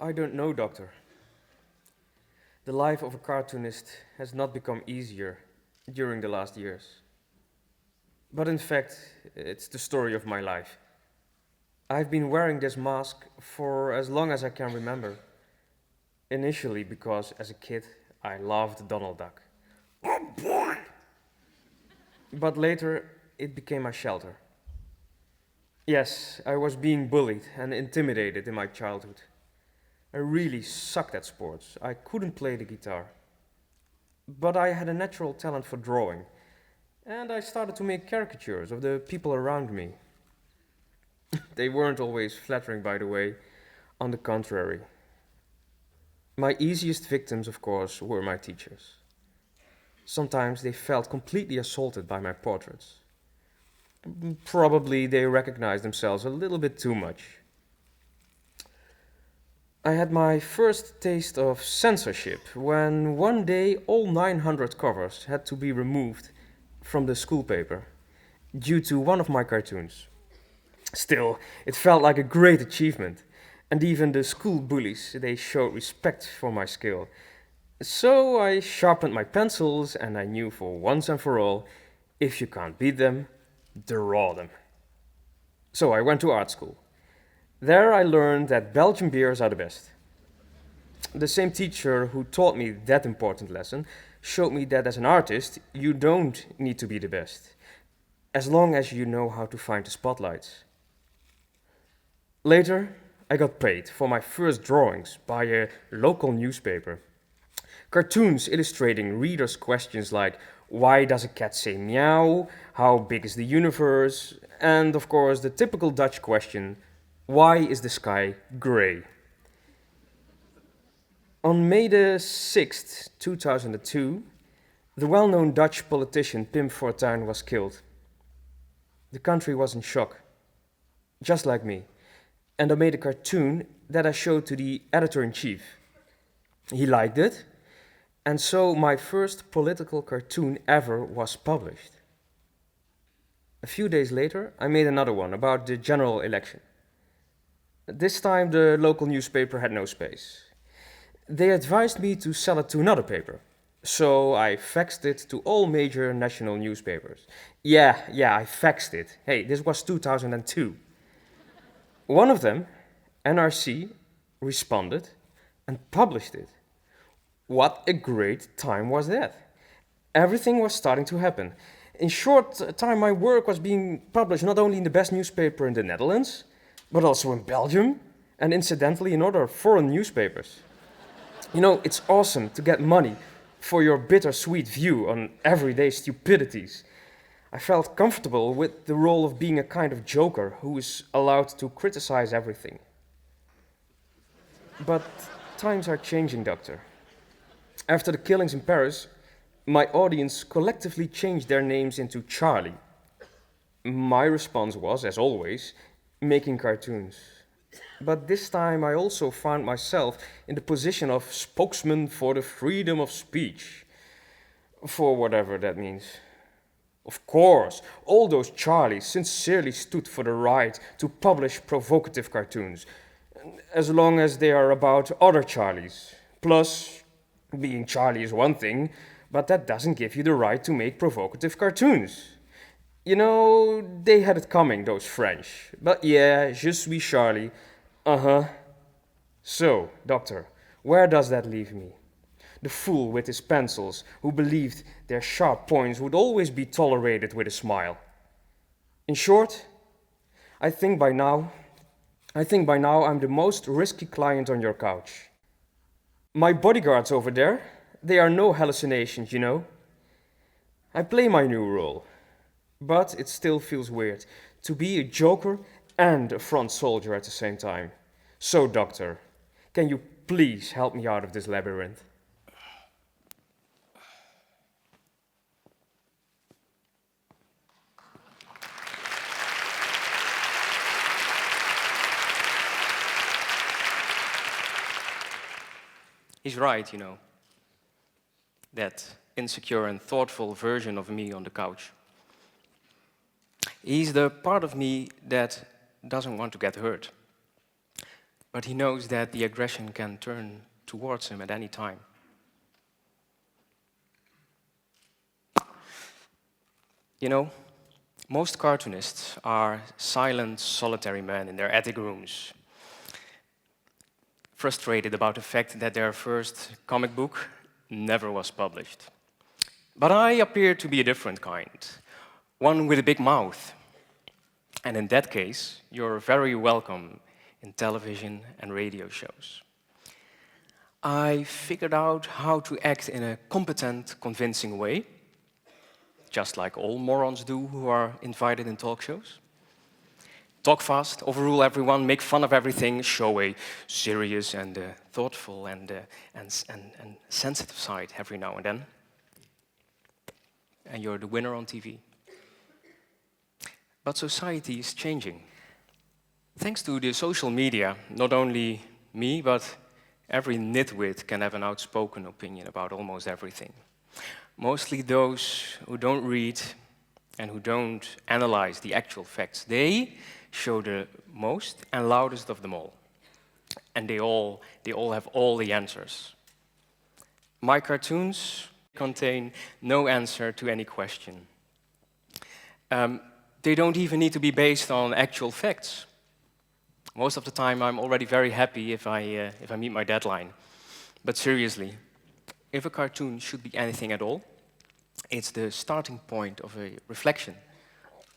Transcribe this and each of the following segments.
I don't know, Doctor. The life of a cartoonist has not become easier during the last years. But in fact, it's the story of my life. I've been wearing this mask for as long as I can remember. Initially because, as a kid, I loved Donald Duck. But later, it became my shelter. Yes, I was being bullied and intimidated in my childhood. I really sucked at sports. I couldn't play the guitar. But I had a natural talent for drawing, and I started to make caricatures of the people around me. They weren't always flattering, by the way, on the contrary. My easiest victims, of course, were my teachers. Sometimes they felt completely assaulted by my portraits. Probably they recognized themselves a little bit too much. I had my first taste of censorship when one day all 900 covers had to be removed from the school paper due to one of my cartoons. Still, it felt like a great achievement, and even the school bullies, they showed respect for my skill. So I sharpened my pencils and I knew for once and for all, if you can't beat them, draw them. So I went to art school. There I learned that Belgian beers are the best. The same teacher who taught me that important lesson showed me that as an artist, you don't need to be the best, as long as you know how to find the spotlights. Later, I got paid for my first drawings by a local newspaper. Cartoons illustrating readers' questions like, why does a cat say meow? How big is the universe? And of course, the typical Dutch question, why is the sky gray? On May the 6th, 2002, the well-known Dutch politician Pim Fortuyn was killed. The country was in shock, just like me, and I made a cartoon that I showed to the editor-in-chief. He liked it, and so my first political cartoon ever was published. A few days later, I made another one about the general election. This time the local newspaper had no space. They advised me to sell it to another paper, so I faxed it to all major national newspapers. Yeah, I faxed it. Hey, this was 2002. One of them, NRC, responded and published it. What a great time was that! Everything was starting to happen. In short time, my work was being published not only in the best newspaper in the Netherlands, but also in Belgium, and incidentally in other foreign newspapers. You know, it's awesome to get money for your bittersweet view on everyday stupidities. I felt comfortable with the role of being a kind of joker who is allowed to criticize everything. But times are changing, Doctor. After the killings in Paris, my audience collectively changed their names into Charlie. My response was, as always, making cartoons. But this time I also found myself in the position of spokesman for the freedom of speech. For whatever that means. Of course, all those Charlies sincerely stood for the right to publish provocative cartoons, as long as they are about other Charlies. Plus, being Charlie is one thing, but that doesn't give you the right to make provocative cartoons. You know, they had it coming, those French. But yeah, je suis Charlie. So, Doctor, where does that leave me? The fool with his pencils, who believed their sharp points would always be tolerated with a smile. In short, I think by now I'm the most risky client on your couch. My bodyguards over there, they are no hallucinations, you know. I play my new role, but it still feels weird to be a joker and a front soldier at the same time. So, Doctor, can you please help me out of this labyrinth? He's right, you know. That insecure and thoughtful version of me on the couch. He's the part of me that doesn't want to get hurt. but he knows that the aggression can turn towards him at any time. You know, most cartoonists are silent, solitary men in their attic rooms, frustrated about the fact that their first comic book never was published. But I appear to be a different kind, one with a big mouth. And in that case, you're very welcome in television and radio shows. I figured out how to act in a competent, convincing way, just like all morons do who are invited in talk shows. Talk fast, overrule everyone, make fun of everything, show a serious and thoughtful and sensitive side every now and then. And you're the winner on TV. But society is changing. Thanks to the social media, not only me, but every nitwit can have an outspoken opinion about almost everything. Mostly those who don't read and who don't analyze the actual facts. They show the most and loudest of them all. And they all have all the answers. My cartoons contain no answer to any question. They don't even need to be based on actual facts. Most of the time, I'm already very happy if I meet my deadline. But seriously, if a cartoon should be anything at all, it's the starting point of a reflection,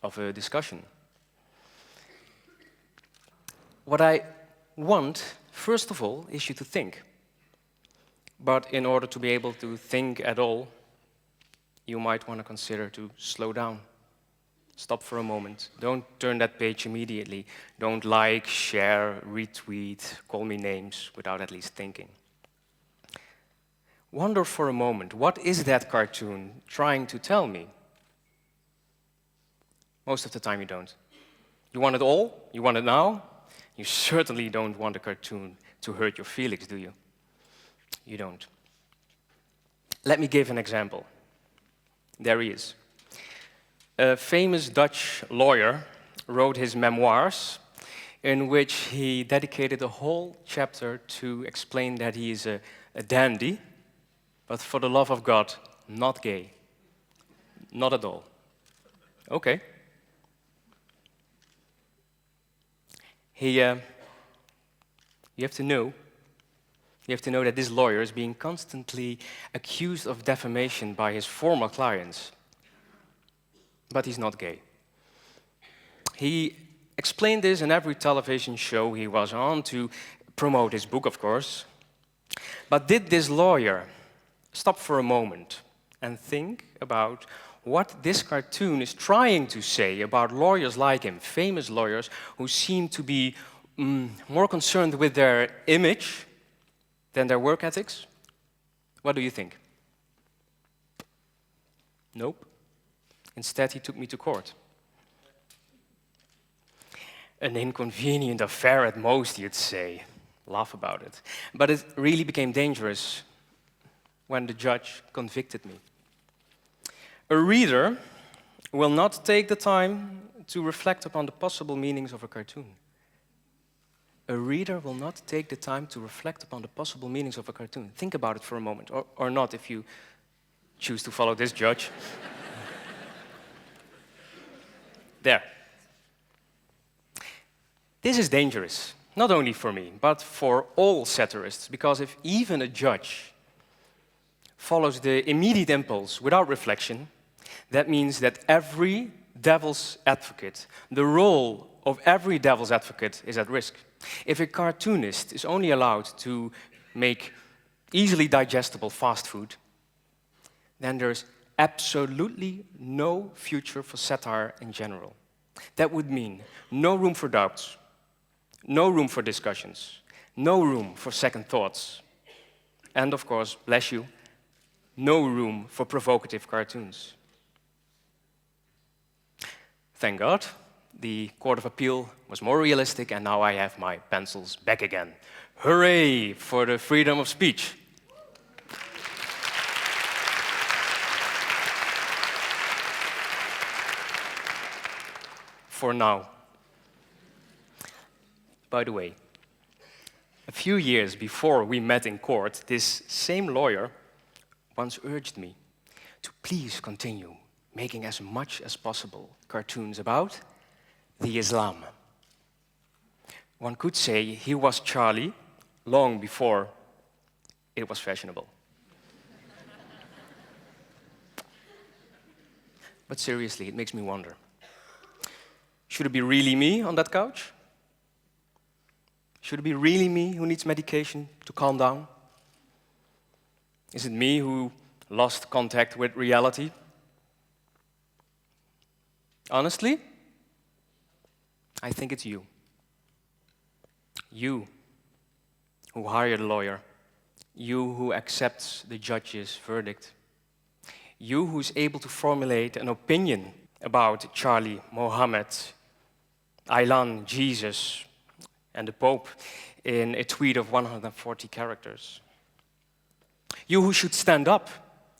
of a discussion. What I want, first of all, is you to think. But in order to be able to think at all, you might want to consider to slow down. Stop for a moment. Don't turn that page immediately. Don't like, share, retweet, call me names without at least thinking. Wonder for a moment, what is that cartoon trying to tell me? Most of the time you don't. You want it all? You want it now? You certainly don't want a cartoon to hurt your feelings, do you? You don't. Let me give an example. There he is. A famous Dutch lawyer wrote his memoirs in which he dedicated a whole chapter to explain that he is a dandy, but for the love of God, not gay. Not at all. Okay. You have to know that this lawyer is being constantly accused of defamation by his former clients. But he's not gay. He explained this in every television show he was on to promote his book, of course. But did this lawyer stop for a moment and think about what this cartoon is trying to say about lawyers like him, famous lawyers who seem to be more concerned with their image than their work ethics? What do you think? Nope. Instead, he took me to court. An inconvenient affair at most, you'd say. Laugh about it. But it really became dangerous when the judge convicted me. A reader will not take the time to reflect upon the possible meanings of a cartoon. A reader will not take the time to reflect upon the possible meanings of a cartoon. Think about it for a moment, or not if you choose to follow this judge. There. This is dangerous, not only for me, but for all satirists, because if even a judge follows the immediate impulse without reflection, that means that every devil's advocate, the role of every devil's advocate is at risk. If a cartoonist is only allowed to make easily digestible fast food, then there's absolutely no future for satire in general. That would mean no room for doubts, no room for discussions, no room for second thoughts, and of course, bless you, no room for provocative cartoons. Thank God, the Court of Appeal was more realistic, and now I have my pencils back again. Hooray for the freedom of speech! For now. By the way, A few years before we met in court, this same lawyer once urged me to please continue making as much as possible cartoons about the Islam. One could say he was Charlie long before it was fashionable. But seriously, it makes me wonder. Should it be really me on that couch? Should it be really me who needs medication to calm down? Is it me who lost contact with reality? Honestly, I think it's you. You who hired a lawyer. You who accepts the judge's verdict. You who's able to formulate an opinion about Charlie, Mohammed, Aylan, Jesus, and the Pope in a tweet of 140 characters. You who should stand up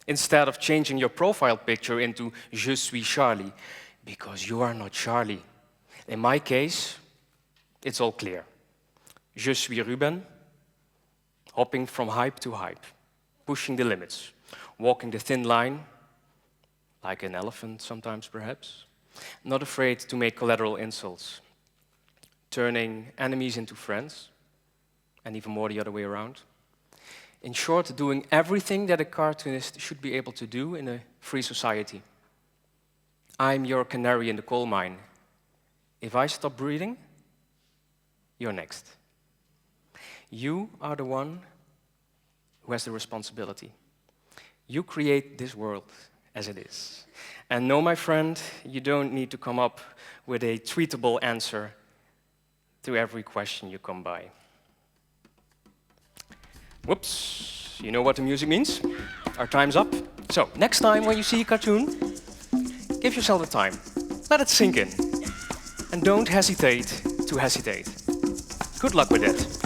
instead of changing your profile picture into Je suis Charlie, because you are not Charlie. In my case, it's all clear. Je suis Ruben, hopping from hype to hype, pushing the limits, walking the thin line, like an elephant sometimes perhaps, not afraid to make collateral insults, turning enemies into friends, and even more the other way around. In short, doing everything that a cartoonist should be able to do in a free society. I'm your canary in the coal mine. If I stop breathing, you're next. You are the one who has the responsibility. You create this world as it is. And no, my friend, you don't need to come up with a tweetable answer to every question you come by. Whoops, you know what the music means? Our time's up. So, next time when you see a cartoon, give yourself the time. Let it sink in. And don't hesitate to hesitate. Good luck with it.